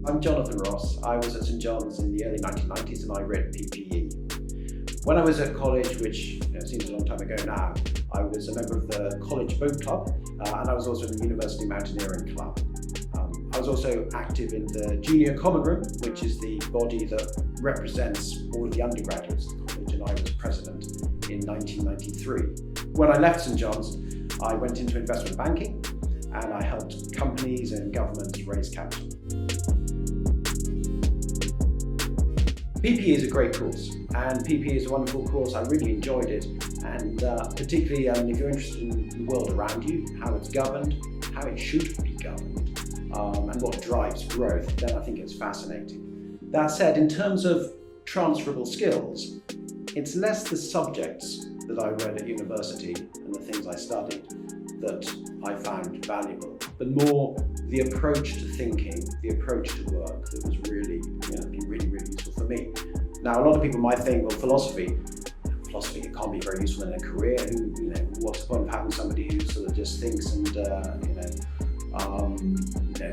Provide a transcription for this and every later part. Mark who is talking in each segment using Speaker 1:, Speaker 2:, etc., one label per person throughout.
Speaker 1: I'm Jonathan Ross. I was at St John's in the early 1990s and I read PPE. When I was at college, which seems a long time ago now, I was a member of the College Boat Club and I was also in the University Mountaineering Club. I was also active in the Junior Common Room, which is the body that represents all of the undergraduates of the college, and I was president in 1993. When I left St John's, I went into investment banking and I helped companies and governments raise capital. PPE is a great course, and PPE is a wonderful course. I really enjoyed it, and particularly if you're interested in the world around you, how it's governed, how it should be governed, and what drives growth, then I think it's fascinating. That said, in terms of transferable skills, it's less the subjects that I read at university and the things I studied that I found valuable, but more the approach to thinking, the approach to work that was really useful for me. Now, a lot of people might think, well, philosophy can't be very useful in a career. What's the point of having somebody who sort of just thinks and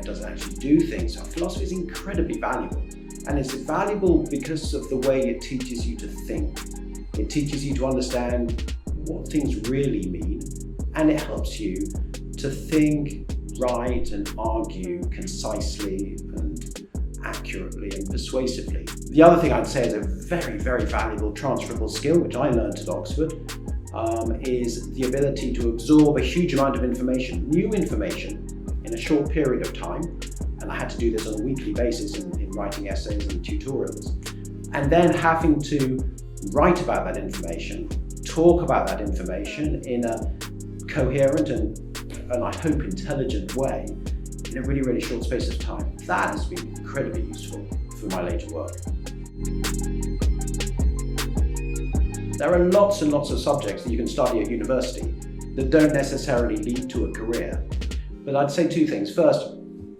Speaker 1: doesn't actually do things? So philosophy is incredibly valuable, and it's valuable because of the way it teaches you to think. It teaches you to understand what things really mean, and it helps you to think, write and argue concisely and accurately and persuasively. The other thing I'd say is a very, very valuable transferable skill, which I learned at Oxford, is the ability to absorb a huge amount of information, new information, in a short period of time. And I had to do this on a weekly basis in writing essays and tutorials. And then having to write about that information, talk about that information in a coherent and I hope intelligent way in a really, really short space of time. That has been incredibly useful for my later work. There are lots and lots of subjects that you can study at university that don't necessarily lead to a career. But I'd say two things. First,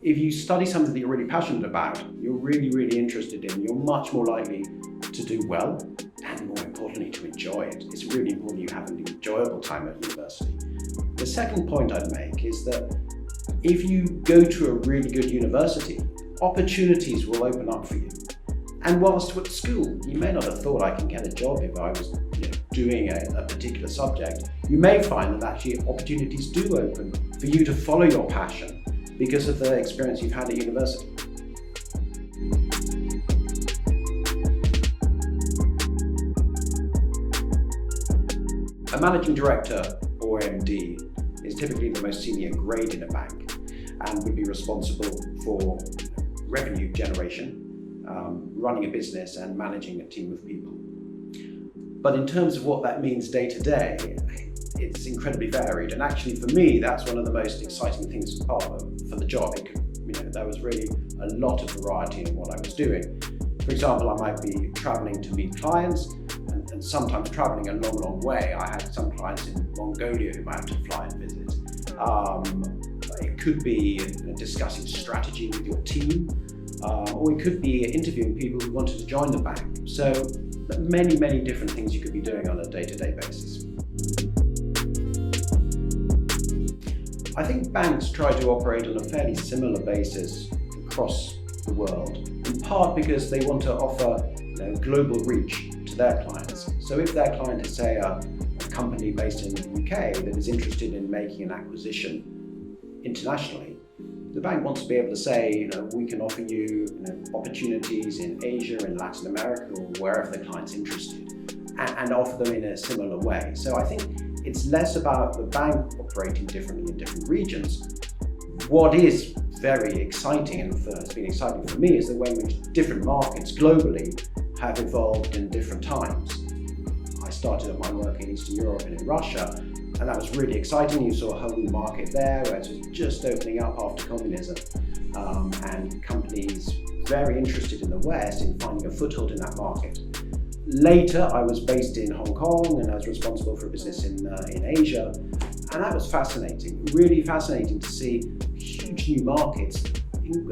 Speaker 1: if you study something that you're really passionate about, you're really, really interested in, you're much more likely to do well, and more importantly, to enjoy it. It's really important you have an enjoyable time at university. The second point I'd make is that if you go to a really good university, opportunities will open up for you. And whilst at school, you may not have thought I can get a job if I was doing a particular subject, you may find that actually opportunities do open for you to follow your passion because of the experience you've had at university. A managing director, or MD, is typically the most senior grade in a bank and would be responsible for revenue generation, running a business and managing a team of people. But in terms of what that means day to day, it's incredibly varied. And actually for me, that's one of the most exciting things for the job. There was really a lot of variety in what I was doing. For example, I might be traveling to meet clients and sometimes traveling a long, long way. I had some clients in Mongolia who I had to fly and visit. It could be discussing strategy with your team, or it could be interviewing people who wanted to join the bank. So many, many different things you could be doing on a day-to-day basis. I think banks try to operate on a fairly similar basis across the world, in part because they want to offer global reach to their clients. So if their client is, say, a company based in the UK that is interested in making an acquisition internationally, the bank wants to be able to say, we can offer you, opportunities in Asia, in Latin America, or wherever the client's interested, and offer them in a similar way. So I think it's less about the bank operating differently in different regions. What is very exciting, and has been exciting for me, is the way in which different markets globally have evolved in different times. I started my work in Eastern Europe and in Russia, and that was really exciting. You saw a whole new market there where it was just opening up after communism, and companies very interested in the West in finding a foothold in that market. Later, I was based in Hong Kong and I was responsible for a business in Asia, and that was fascinating, really fascinating to see huge new markets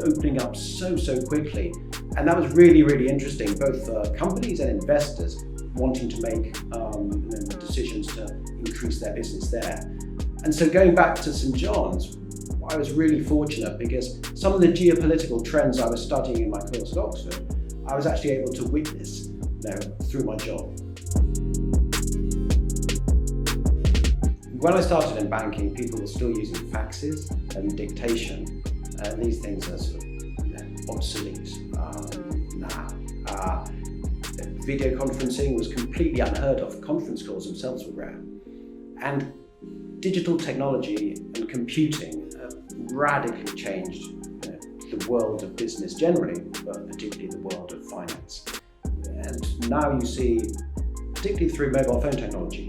Speaker 1: opening up so quickly. And that was really, really interesting, both for companies and investors wanting to make decisions to increase their business there. And so going back to St John's, I was really fortunate because some of the geopolitical trends I was studying in my course at Oxford, I was actually able to witness through my job. When I started in banking, people were still using faxes and dictation, and these things are sort of obsolete now. Video conferencing was completely unheard of. Conference calls themselves were rare. And digital technology and computing have radically changed the world of business generally, but particularly the world of finance. And now you see, particularly through mobile phone technology,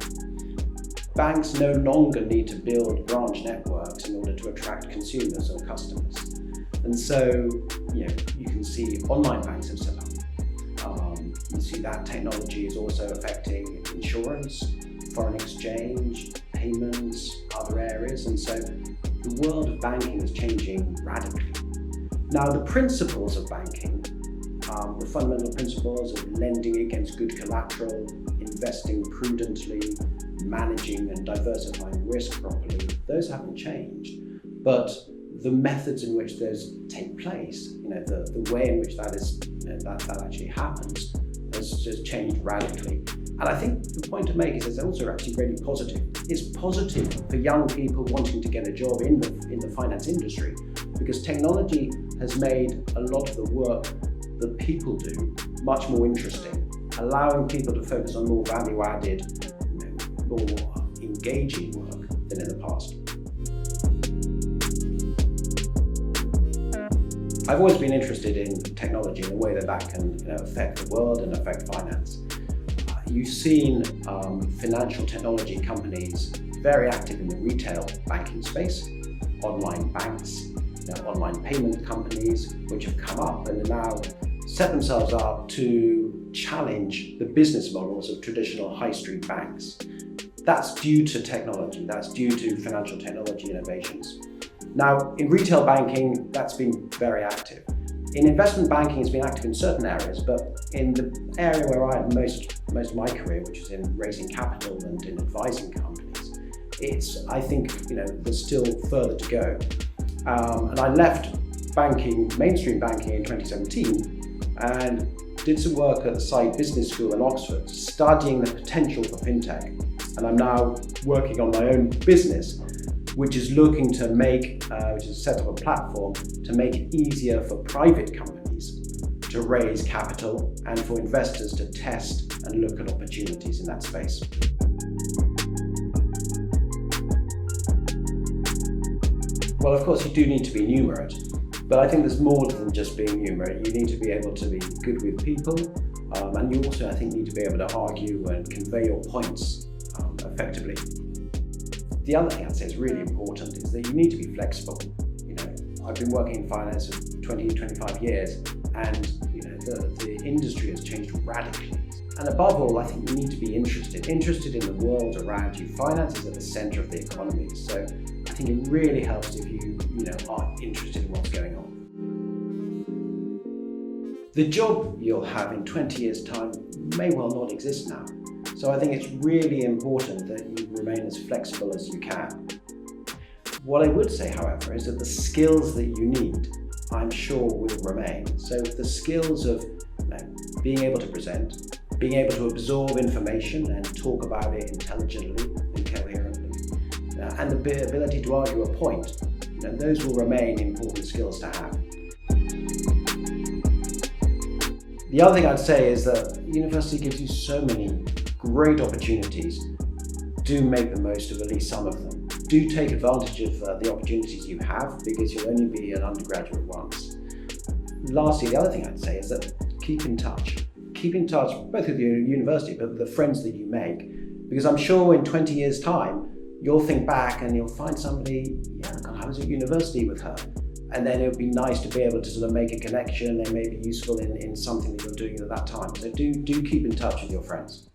Speaker 1: banks no longer need to build branch networks in order to attract consumers or customers. And so, you can see online banks have set up. You see that technology is also affecting insurance, foreign exchange, payments, other areas. And so the world of banking is changing radically. Now, the principles of banking, the fundamental principles of lending against good collateral, investing prudently, managing and diversifying risk properly, those haven't changed. But the methods in which those take place, the way in which that is, that actually happens, has just changed radically. And I think the point to make is it's also actually really positive. It's positive for young people wanting to get a job in the finance industry, because technology has made a lot of the work that people do much more interesting, allowing people to focus on more value-added, more engaging work than in the past. I've always been interested in technology and the way that can affect the world and affect finance. You've seen financial technology companies very active in the retail banking space, online banks, online payment companies, which have come up and now set themselves up to challenge the business models of traditional high street banks. That's due to technology, that's due to financial technology innovations. Now, in retail banking, that's been very active. In investment banking, it's been active in certain areas, but in the area where I had most of my career, which is in raising capital and in advising companies, I think, there's still further to go. And I left mainstream banking in 2017, and did some work at the Saïd Business School in Oxford, studying the potential for fintech. And I'm now working on my own business, which is looking to which is set up a platform to make it easier for private companies to raise capital and for investors to test and look at opportunities in that space. Well, of course, you do need to be numerate, but I think there's more than just being numerate. You need to be able to be good with people, and you also, I think, need to be able to argue and convey your points effectively. The other thing I'd say is really important is that you need to be flexible. I've been working in finance for 25 years, and the industry has changed radically. And above all, I think you need to be interested in the world around you. Finance is at the center of the economy, so I think it really helps if you are interested in what's going on. The job you'll have in 20 years' time may well not exist now. So I think it's really important that you remain as flexible as you can. What I would say, however, is that the skills that you need, I'm sure, will remain. So the skills of being able to present, being able to absorb information and talk about it intelligently and coherently, and the ability to argue a point, those will remain important skills to have. The other thing I'd say is that university gives you so many great opportunities. Do make the most of at least some of them. Do take advantage of the opportunities you have, because you'll only be an undergraduate once. Lastly, the other thing I'd say is that keep in touch. Keep in touch both with your university, but with the friends that you make. Because I'm sure in 20 years' time, you'll think back and you'll find somebody, I was at university with her. And then it would be nice to be able to sort of make a connection and maybe useful in something that you're doing at that time. So do keep in touch with your friends.